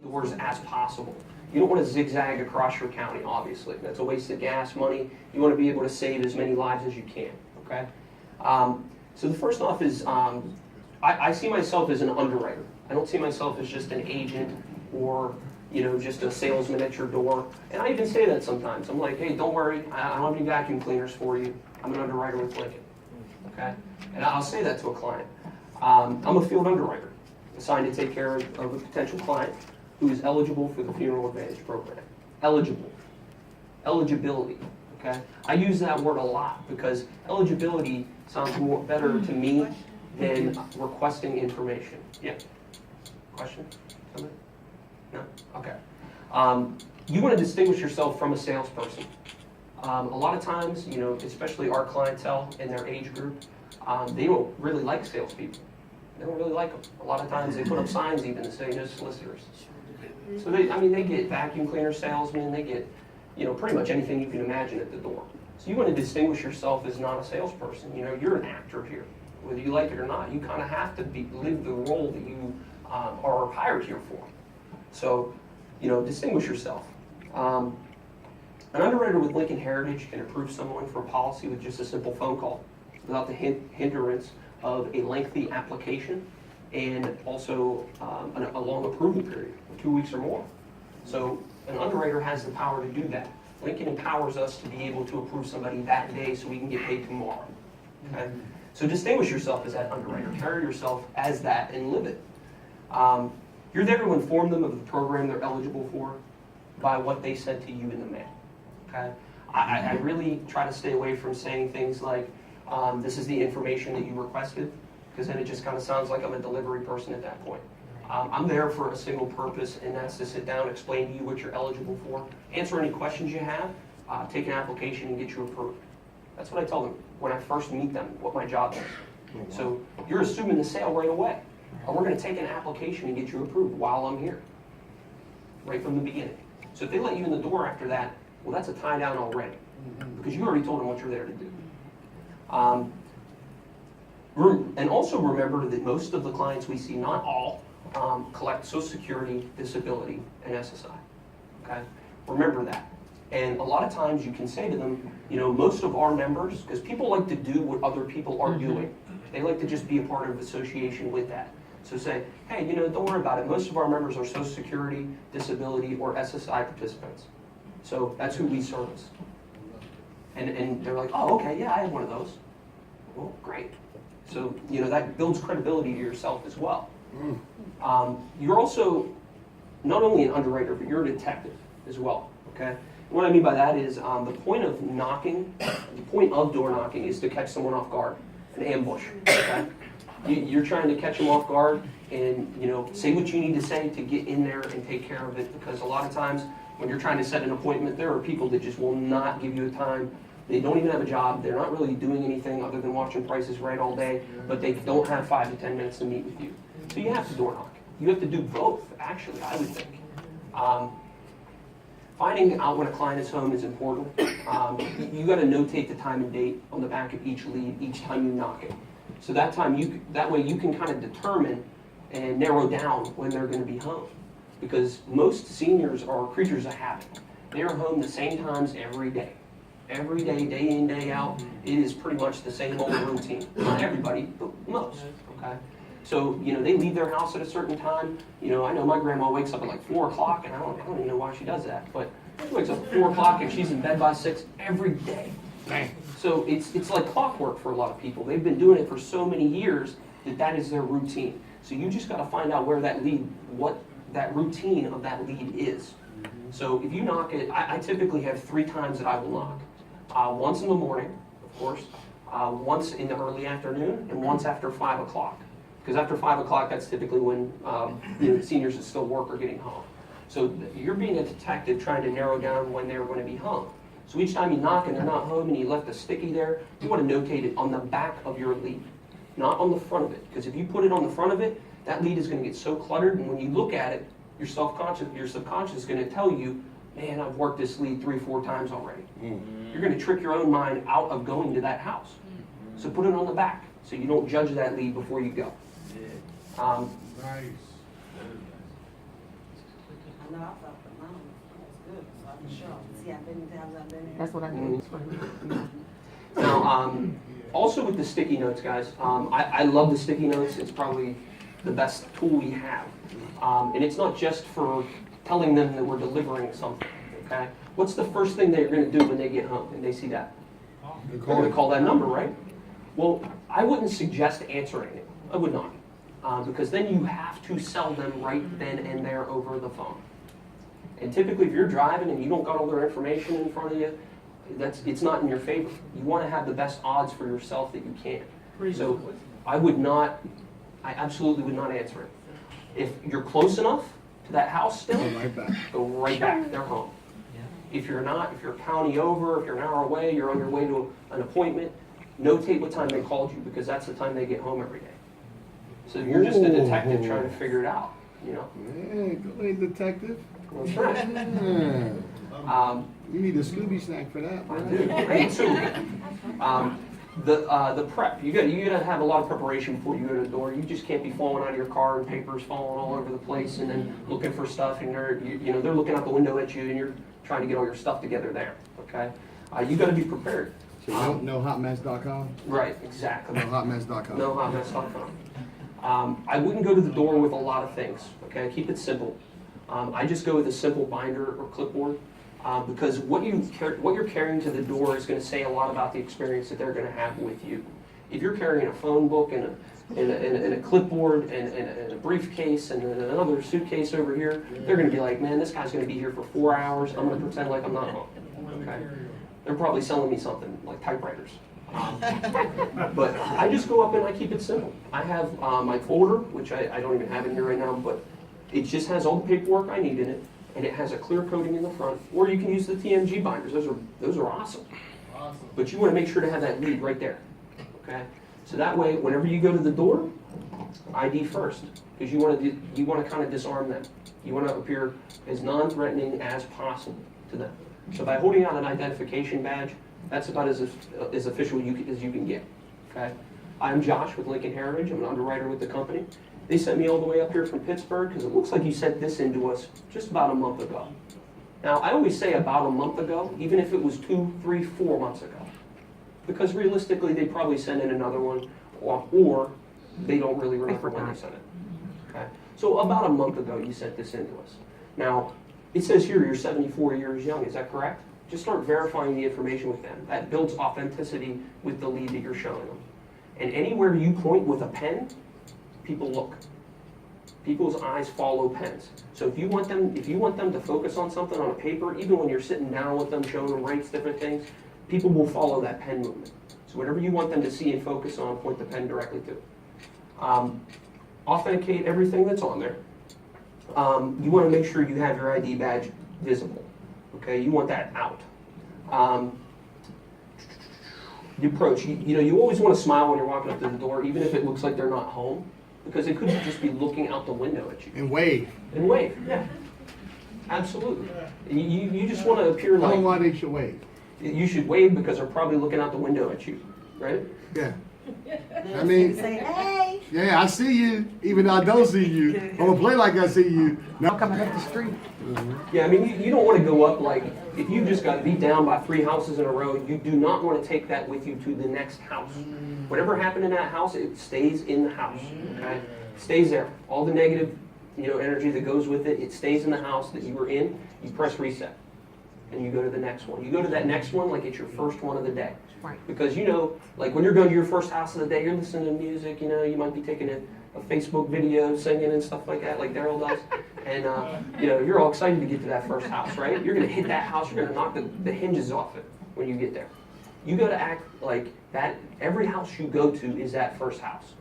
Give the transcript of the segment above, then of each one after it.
doors as possible. You don't want to zigzag across your county, obviously. That's a waste of gas money. You want to be able to save as many lives as you can, okay? So the first off is, I see myself as an underwriter. I don't see myself as just an agent or, you know, just a salesman at your door. And I even say that sometimes. I'm like, hey, don't worry, I don't have any vacuum cleaners for you. I'm an underwriter with Lincoln, okay? And I'll say that to a client. I'm a field underwriter assigned to take care of a potential client who is eligible for the Funeral Advantage program. Eligible. Eligibility, okay? I use that word a lot because eligibility sounds more better to me than requesting information. Yeah? Question? Somebody? No? Okay. You want to distinguish yourself from a salesperson. A lot of times, you know, especially our clientele in their age group, they don't really like salespeople. They don't really like them. A lot of times they put up signs even that say no solicitors. So they get vacuum cleaner salesmen, they get, you know, pretty much anything you can imagine at the door. So you want to distinguish yourself as not a salesperson. You know, you're an actor here. Whether you like it or not, you kind of have to live the role that you are hired here for. So, you know, distinguish yourself. An underwriter with Lincoln Heritage can approve someone for a policy with just a simple phone call without the hindrance of a lengthy application and also a long approval period, 2 weeks or more. So an underwriter has the power to do that. Lincoln empowers us to be able to approve somebody that day so we can get paid tomorrow. Okay? So distinguish yourself as that underwriter. Carry yourself as that and live it. You're there to inform them of the program they're eligible for by what they sent to you in the mail. Okay? I really try to stay away from saying things like, this is the information that you requested, because then it just kind of sounds like I'm a delivery person at that point. I'm there for a single purpose, and that's to sit down, explain to you what you're eligible for, answer any questions you have, take an application and get you approved. That's what I tell them when I first meet them, what my job is. So you're assuming the sale right away. Or we're going to take an application and get you approved while I'm here, right from the beginning. So if they let you in the door after that, well, that's a tie down already, because you already told them what you're there to do. And also remember that most of the clients we see, not all, collect Social Security, disability, and SSI. Okay? Remember that. And a lot of times you can say to them, you know, most of our members, because people like to do what other people are doing. They like to just be a part of association with that. So say, hey, you know, don't worry about it. Most of our members are Social Security, disability, or SSI participants. So that's who we service. And they're like, oh, okay, yeah, I have one of those. Well, great. So, you know, that builds credibility to yourself as well. You're also not only an underwriter, but you're a detective as well, okay? What I mean by that is the point of knocking, the point of door knocking is to catch someone off guard, an ambush, okay? You're trying to catch them off guard and, you know, say what you need to say to get in there and take care of it, because a lot of times when you're trying to set an appointment, there are people that just will not give you a time. They don't even have a job. They're not really doing anything other than watching Price is Right all day, but they don't have 5 to 10 minutes to meet with you. So you have to door knock. You have to do both, actually, I would think. Finding out when a client is home is important. You got to notate the time and date on the back of each lead each time you knock it. So that way you can kind of determine and narrow down when they're going to be home. Because most seniors are creatures of habit. They are home the same times every day. Every day, day in, day out, it is pretty much the same old routine. Not everybody, but most, okay? So, you know, they leave their house at a certain time. You know, I know my grandma wakes up at like 4 o'clock, and I don't even know why she does that, but she wakes up at 4 o'clock and she's in bed by 6 every day. So it's like clockwork for a lot of people. They've been doing it for so many years that is their routine. So you just got to find out where that lead, what that routine of that lead is. So if you knock it, I typically have 3 times that I will knock. Once in the morning, of course, once in the early afternoon, and once after 5 o'clock. Because after 5 o'clock, that's typically when you know, the seniors that still work are getting home. So you're being a detective trying to narrow down when they're going to be home. So each time you knock and they're not home and you left a sticky there, you want to notate it on the back of your lead, not on the front of it. Because if you put it on the front of it, that lead is going to get so cluttered, and when you look at it, your subconscious is going to tell you, man, I've worked this lead 3 or 4 times already. You're going to trick your own mind out of going to that house. So put it on the back so you don't judge that lead before you go. Nice. No, I thought the mom was good, so I'm sure. See, I've been times I've been here. That's what I do. Now, also with the sticky notes, guys, I love the sticky notes. It's probably the best tool we have. And it's not just for telling them that we're delivering something, okay? What's the first thing they're going to do when they get home and they see that? They're going to call that number, right? Well, I wouldn't suggest answering it. I would not. Because then you have to sell them right then and there over the phone. And typically if you're driving and you don't got all their information in front of you, it's not in your favor. You want to have the best odds for yourself that you can. So I absolutely would not answer it. If you're close enough to that house still, go right back. They're home. If you're not, if you're a county over, if you're an hour away, you're on your way to an appointment, notate what time they called you because that's the time they get home every day. So you're just a detective trying to figure it out, you know? Yeah, go ahead, detective. That's right. Yeah. You need a Scooby snack for that. I do. Right? So, the prep, you gotta have a lot of preparation before you go to the door. You just can't be falling out of your car and papers falling all over the place and then looking for stuff and they're looking out the window at you and you're trying to get all your stuff together there, okay? You gotta be prepared. So no hotmess.com? Right, exactly. No hotmess.com. No hotmess.com. I wouldn't go to the door with a lot of things, okay? Keep it simple. I just go with a simple binder or clipboard because what you're carrying to the door is going to say a lot about the experience that they're going to have with you. If you're carrying a phone book and a clipboard and a briefcase and another suitcase over here, they're going to be like, man, this guy's going to be here for 4 hours. I'm going to pretend like I'm not home, okay? They're probably selling me something like typewriters. But I just go up and I keep it simple. I have my folder, which I don't even have in here right now, but it just has all the paperwork I need in it, and it has a clear coating in the front. Or you can use the TMG binders. Those are awesome. But you want to make sure to have that lead right there. Okay? So that way, whenever you go to the door, ID first, because you want to kind of disarm them. You want to appear as non-threatening as possible to them. So by holding out an identification badge, that's about as official as you can get. Okay? I'm Josh with Lincoln Heritage. I'm an underwriter with the company. They sent me all the way up here from Pittsburgh because it looks like you sent this in to us just about a month ago. Now, I always say about a month ago, even if it was 2, 3, 4 months ago. Because realistically, they probably send in another one, or they don't really remember when they sent it. Okay? So about a month ago, you sent this in to us. Now, it says here you're 74 years young. Is that correct? Just start verifying the information with them. That builds authenticity with the lead that you're showing them. And anywhere you point with a pen, people look. People's eyes follow pens. So if you want them to focus on something on a paper, even when you're sitting down with them, showing them rates, different things, people will follow that pen movement. So whatever you want them to see and focus on, point the pen directly to. Authenticate everything that's on there. You want to make sure you have your ID badge visible. Okay, you want that out. The approach, you always want to smile when you're walking up to the door, even if it looks like they're not home, because they could just be looking out the window at you. And wave. And wave, yeah. Absolutely. You just want to appear like... Tell them why they should wave. You should wave because they're probably looking out the window at you, right? Yeah. I mean, Say, hey. yeah, I see you, even though I don't see you. I'm going to play like I see you. No. Coming up the street. Yeah, I mean, you don't want to go up like, if you just got beat down by 3 houses in a row, you do not want to take that with you to the next house. Whatever happened in that house, it stays in the house, okay? It stays there. All the negative, energy that goes with it, it stays in the house that you were in. You press reset, and you go to the next one. You go to that next one like it's your first one of the day. Right. Because, like when you're going to your first house of the day, you're listening to music, you might be taking a Facebook video, singing and stuff like that, like Daryl does. And, you're all excited to get to that first house, right? You're going to hit that house. You're going to knock the hinges off it when you get there. You got to act like that. Every house you go to is that first house.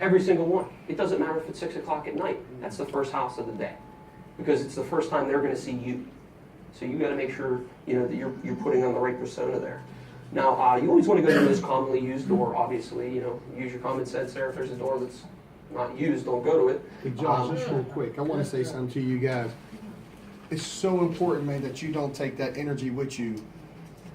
Every single one. It doesn't matter if it's 6 o'clock at night. That's the first house of the day. Because it's the first time they're going to see you. So you got to make sure, that you're putting on the right persona there. Now, you always want to go to the most commonly used door, obviously. Use your common sense there. If there's a door that's not used, don't go to it. Hey, Josh, just real quick, I want to say something to you guys. It's so important, man, that you don't take that energy with you.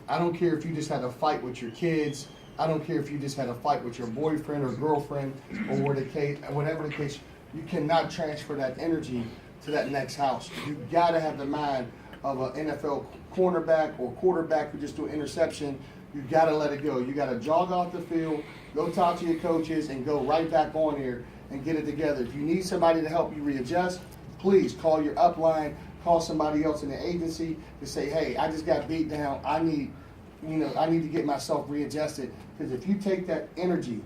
I don't care if you just had a fight with your kids. I don't care if you just had a fight with your boyfriend or girlfriend or whatever the case. You cannot transfer that energy to that next house. You got to have the mind of an NFL cornerback or quarterback who just do an interception. You got to let it go. You got to jog off the field, go talk to your coaches, and go right back on here and get it together. If you need somebody to help you readjust, please call your upline, call somebody else in the agency to say, hey, I just got beat down. I need to get myself readjusted. Because if you take that energy